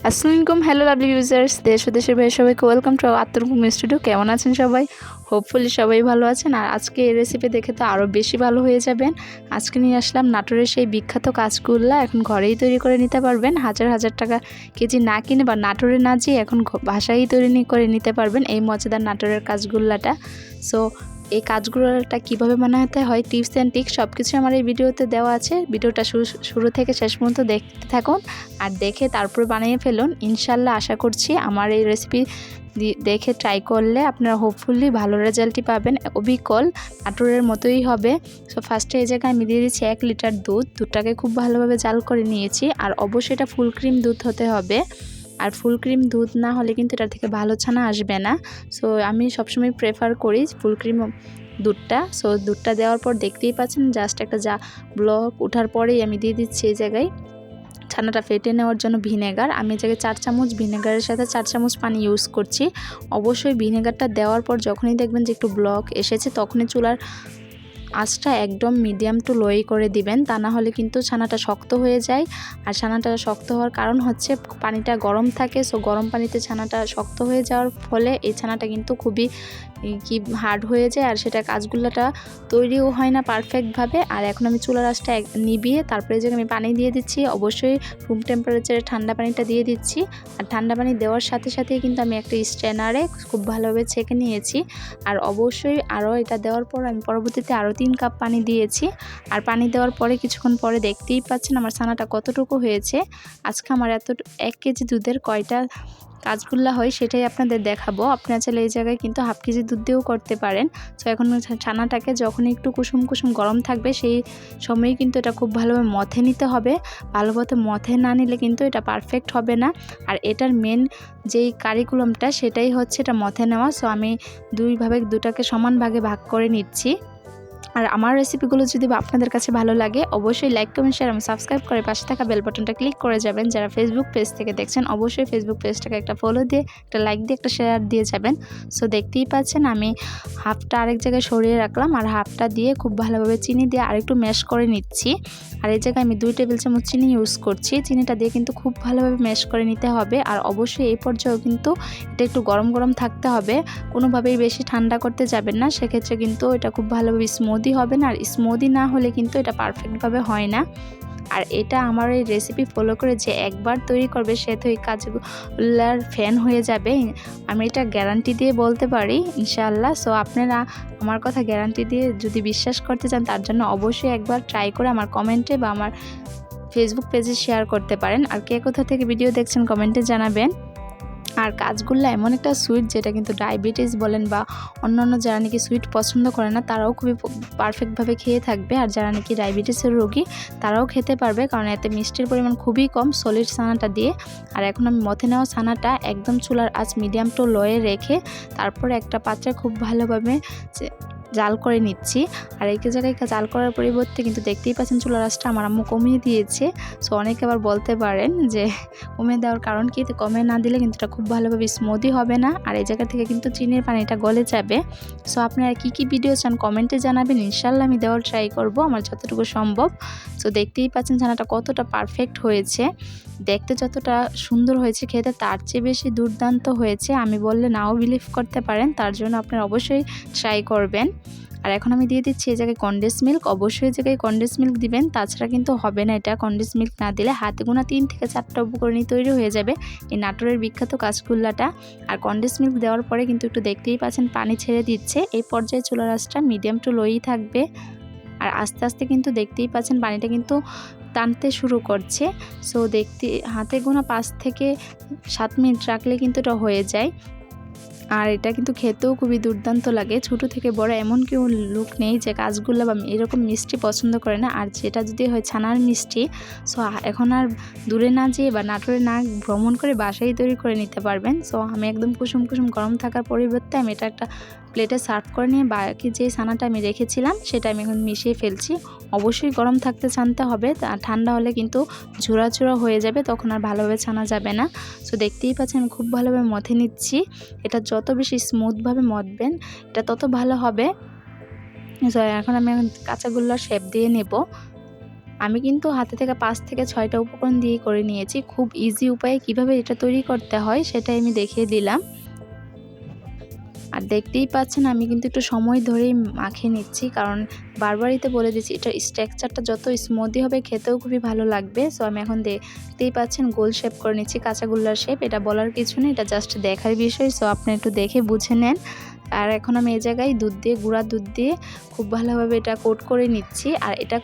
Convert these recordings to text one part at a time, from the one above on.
আসসালামু আলাইকুম, hello lovely users, দেশ ও দেশের বাইরে সবাইকে ওয়েলকাম টু At-Tur স্টুডিও। কেমন আছেন সবাই? হোপফুলি সবাই ভালো আছেন। আর আজকে এই রেসিপি দেখে তো আরও বেশি ভালো হয়ে যাবেন। আজকে নিয়ে আসলাম নাটোরের সেই বিখ্যাত কাচকুল্লা। এখন ঘরেই তৈরি করে নিতে পারবেন, হাজার হাজার টাকা কেজি না কিনে বা নাটোরে না যেয়ে এখন বাসায় তৈরি করে নিতে পারবেন এই মজাদার নাটোরের কাচকুল্লাটা। সো এই কাজগুলোটা কীভাবে বানাতে হয়, টিপস অ্যান্ড ট্রিক্স সব কিছু আমার এই ভিডিওতে দেওয়া আছে। ভিডিওটা শুরু থেকে শেষ পর্যন্ত দেখতে থাকুন আর দেখে তারপর বানিয়ে ফেলুন। ইনশাল্লাহ আশা করছি আমার এই রেসিপি দেখে ট্রাই করলে আপনারা হোপফুলি ভালো রেজাল্টই পাবেন। অবিকল নাটোরের মতোই হবে। সো ফার্স্টে এই জায়গায় আমি দিয়ে দিচ্ছি 1 লিটার দুধটাকে খুব ভালোভাবে জাল করে নিয়েছি। আর অবশ্যই এটা ফুল ক্রিম দুধ হতে হবে। আর ফুল ক্রিম দুধ না হলে কিন্তু এটা থেকে ভালো ছানা আসবে না। সো আমি সবসময় প্রেফার করি ফুল ক্রিম দুধটা। সো দুধটা দেওয়ার পর দেখতেই পাচ্ছেন জাস্ট একটা ব্লক ওঠার পরেই আমি দিয়ে দিচ্ছি এই জায়গায় ছানাটা ফেটে নেওয়ার জন্য ভিনেগার। আমি এই জায়গায় 4 চামচ ভিনেগারের সাথে 4 চামচ পানি ইউজ করছি। অবশ্যই ভিনেগারটা দেওয়ার পর যখনই দেখবেন যে একটু ব্লক এসেছে তখনই চুলার আঁচটা একদম মিডিয়াম টু লোই করে দিবেন, তা না হলে কিন্তু ছানাটা শক্ত হয়ে যায়। আর ছানাটা শক্ত হওয়ার কারণ হচ্ছে পানিটা গরম থাকে। সো গরম পানিতে ছানাটা শক্ত হয়ে যাওয়ার ফলে এই ছানাটা কিন্তু খুবই হার্ড হয়ে যায় আর সেটা কাজগুলোটা তৈরিও হয় না পারফেক্টভাবে। আর এখন আমি চুলার আঁচটা নিভিয়ে তারপরে যে আমি পানি দিয়ে দিচ্ছি, অবশ্যই রুম টেম্পারেচারে ঠান্ডা পানিটা দিয়ে দিচ্ছি। আর ঠান্ডা পানি দেওয়ার সাথে সাথেই কিন্তু আমি একটা স্ট্রেনারে খুব ভালোভাবে ছেঁকে নিয়েছি। আর অবশ্যই আরও এটা দেওয়ার পর আমি পরবর্তীতে আরও 3 কাপ পানি দিয়েছি। আর পানি দেওয়ার পরে কিছুক্ষণ পরে দেখতেই পাচ্ছেন আমার ছানাটা কতটুকু হয়েছে। আজকে আমার 1 কেজি দুধের কয়টা কাজগুলা হয় সেটাই আপনাদের দেখাবো। আপনারা চাইলে এই জায়গায় কিন্তু হাফ কেজি দুধ দিয়েও করতে পারেন। সো এখন ছানাটাকে যখন একটু কুসুম কুসুম গরম থাকবে সেই সময়ই কিন্তু এটা খুব ভালোভাবে মথে নিতে হবে। ভালোভাবে মথে না নিলে কিন্তু এটা পারফেক্ট হবে না। আর এটার মেন যেই কারিকুলামটা সেটাই হচ্ছে এটা মথে নেওয়া। সো আমি দুটাকে সমান ভাগে ভাগ করে নিচ্ছি। আর আমার রেসিপিগুলো যদি আপনাদের কাছে ভালো লাগে অবশ্যই লাইক কমেন্ট শেয়ার এবং সাবস্ক্রাইব করে পাশে থাকা বেল বাটনটা ক্লিক করে যাবেন। যারা ফেসবুক পেজ থেকে দেখছেন অবশ্যই ফেসবুক পেজটাকে একটা ফলো দিয়ে একটা লাইক দিয়ে একটা শেয়ার দিয়ে যাবেন। সো দেখতেই পাচ্ছেন আমি হাফটা আরেক জায়গায় সরিয়ে রাখলাম আর হাফটা দিয়ে খুব ভালোভাবে চিনি দিয়ে আরেকটু ম্যাশ করে নিচ্ছি। আর এই জায়গায় আমি 2 টেবিল চামচ চিনি ইউজ করছি। চিনিটা দিয়ে কিন্তু খুব ভালোভাবে ম্যাশ করে নিতে হবে। আর অবশ্যই এই পর্যায়েও কিন্তু এটা একটু গরম গরম থাকতে হবে, কোনোভাবেই বেশি ঠান্ডা করতে যাবেন না, সেক্ষেত্রে কিন্তু এটা খুব ভালোভাবে স্মুদি হবে না। আর স্মুদি না হলে কিন্তু এটা পারফেক্টভাবে হয় না। আর এটা আমার এই রেসিপি ফলো করে যে একবার তৈরি করবে সে তো এই কাজগুলার ফ্যান হয়ে যাবে, আমি এটা গ্যারান্টি দিয়ে বলতে পারি ইনশাআল্লাহ। সো আপনারা আমার কথা গ্যারান্টি দিয়ে যদি বিশ্বাস করতে চান তার জন্য অবশ্যই একবার ট্রাই করে আমার কমেন্টে বা আমার ফেসবুক পেজে শেয়ার করতে পারেন। আর কে কোথা থেকে ভিডিও দেখছেন কমেন্টে জানাবেন। আর কাজগুলা এমন একটা সুইট যেটা কিন্তু ডায়াবেটিস বলেন বা অন্যান্য যারা নাকি সুইট পছন্দ করে না তারাও খুবই পারফেক্টভাবে খেয়ে থাকবে। আর যারা নাকি ডায়াবেটিসের রোগী তারাও খেতে পারবে, কারণ এতে মিষ্টির পরিমাণ খুবই কম সলিড ছানাটা দিয়ে। আর এখন আমি মথে নেওয়া ছানাটা একদম চুলার আঁচ মিডিয়াম টু লোয়ে রেখে তারপরে একটা পাত্রে খুব ভালোভাবে জাল করে নিচ্ছি। আর এই জায়গায় জাল করার পরিবর্তে কিন্তু দেখতেই পাচ্ছেন চুলার আঁচটা আমার আম্মু কমিয়ে দিয়েছে। সো অনেকে আবার বলতে পারেন যে কমিয়ে দেওয়ার কারণ কি, কমিয়ে না দিলে কিন্তু এটা খুব ভালোভাবে স্মুদি হবে না। আর এই জায়গা থেকে কিন্তু চিনির পানিটা গলে যাবে। সো আপনারা কি ভিডিও চান কমেন্টে জানাবেন, ইনশাল্লাহ আমি দেওয়ার ট্রাই করব আমার যতটুকু সম্ভব। সো দেখতেই পাচ্ছেন ছানাটা কতটা পারফেক্ট হয়েছে, দেখতে যতটা সুন্দর হয়েছে খেতে তার চেয়ে বেশি দুর্দান্ত হয়েছে। আমি বললে নাও বিলিভ করতে পারেন, তার জন্য আপনারা অবশ্যই ট্রাই করবেন। আর এখন আমি দিয়ে দিচ্ছি এই জায়গায় কনডেন্স মিল্ক। অবশ্যই এই জায়গায় কনডেন্স মিল্ক দিবেন, তাছাড়া কিন্তু হবে না এটা। কনডেন্স মিল্ক না দিলে হাতে গোনা 3 থেকে 4টা উপকরণই তৈরি হয়ে যাবে এই নাটোরের বিখ্যাত কাচকুল্লাটা। আর কনডেন্স মিল্ক দেওয়ার পরে কিন্তু একটু দেখতেই পাচ্ছেন পানি ছেড়ে দিচ্ছে। এই পর্যায়ে চুলার আঁচটা মিডিয়াম টু লোই থাকবে। আর আস্তে আস্তে কিন্তু দেখতেই পাচ্ছেন পানিটা কিন্তু টানতে শুরু করছে। সো হাতে গোনা 5 থেকে 7 মিনিট রাখলে কিন্তু এটা হয়ে যায়। আর এটা কিন্তু খেতেও খুবই দুর্দান্ত লাগে। ছোট থেকে বড় এমন কেউ লোক নেই যে কাজগুলো বা এরকম মিষ্টি পছন্দ করে না। আর যেটা যদি হয় ছানার মিষ্টি, সো এখন আর দূরে না যেয়ে বা নাটোরে না ভ্রমণ করে বাসায় তৈরি করে নিতে পারবেন। সো আমি একদম কুসুম কুসুম গরম থাকার পরিবর্তে আমি এটা একটা প্লেটে সার্ভ করে নিয়ে বাকি যে ছানাটা আমি রেখেছিলাম সেটা আমি এখন মিশিয়ে ফেলছি। অবশ্যই গরম থাকতে ছানতে হবে, ঠান্ডা হলে কিন্তু ঝোড়া ঝোড়া হয়ে যাবে, তখন আর ভালোভাবে ছানা যাবে না। সো দেখতেই পাচ্ছেন আমি খুব ভালোভাবে মথে নিচ্ছি। এটা যত বেশি স্মুথভাবে মথবেন এটা তত ভালো হবে। সো এখন আমি কাঁচাগোল্লার শেপ দিয়ে নেব। আমি কিন্তু হাতে থেকে 5 থেকে 6টা উপকরণ দিয়ে করে নিয়েছি। খুব ইজি উপায়ে কিভাবে এটা তৈরি করতে হয় সেটাই আমি দেখিয়ে দিলাম। আর দেখতেই পাচ্ছেন আমি কিন্তু একটু সময় ধরেই মাখিয়ে নিচ্ছি, কারণ বারবারই তো বলে দিচ্ছি এটা স্ট্রাকচারটা যত স্মুদি হবে খেতেও খুবই ভালো লাগবে। সো আমি এখন দেখতেই পাচ্ছেন গোল শেপ করে নিচ্ছি, কাঁচাগোল্লার শেপ। এটা বলার কিছু নেই, এটা জাস্ট দেখার বিষয়। সো আপনি একটু দেখে বুঝে নেন। আর এখন আমি এই জায়গায় গুঁড়া দুধ দিয়ে খুব ভালোভাবে এটা কোট করে নিচ্ছি। আর এটা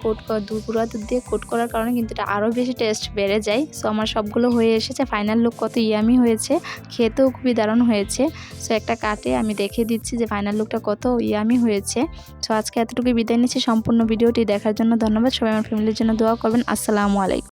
গুঁড়া দুধ দিয়ে কোট করার কারণে কিন্তু এটা আরও বেশি টেস্ট বেড়ে যায়। সো আমার সবগুলো হয়ে এসেছে। ফাইনাল লুক কত ইয়ামি হয়েছে, খেতেও খুবই দারুণ হয়েছে। সো একটা কাটে আমি দেখিয়ে দিচ্ছি যে ফাইনাল লুকটা কত ইয়ামি হয়েছে। সো আজকে এতটুকু বিদায় নিচ্ছি। সম্পূর্ণ ভিডিওটি দেখার জন্য ধন্যবাদ। সবাই আমার ফ্যামিলির জন্য দোয়া করবেন। আসসালামু আলাইকুম।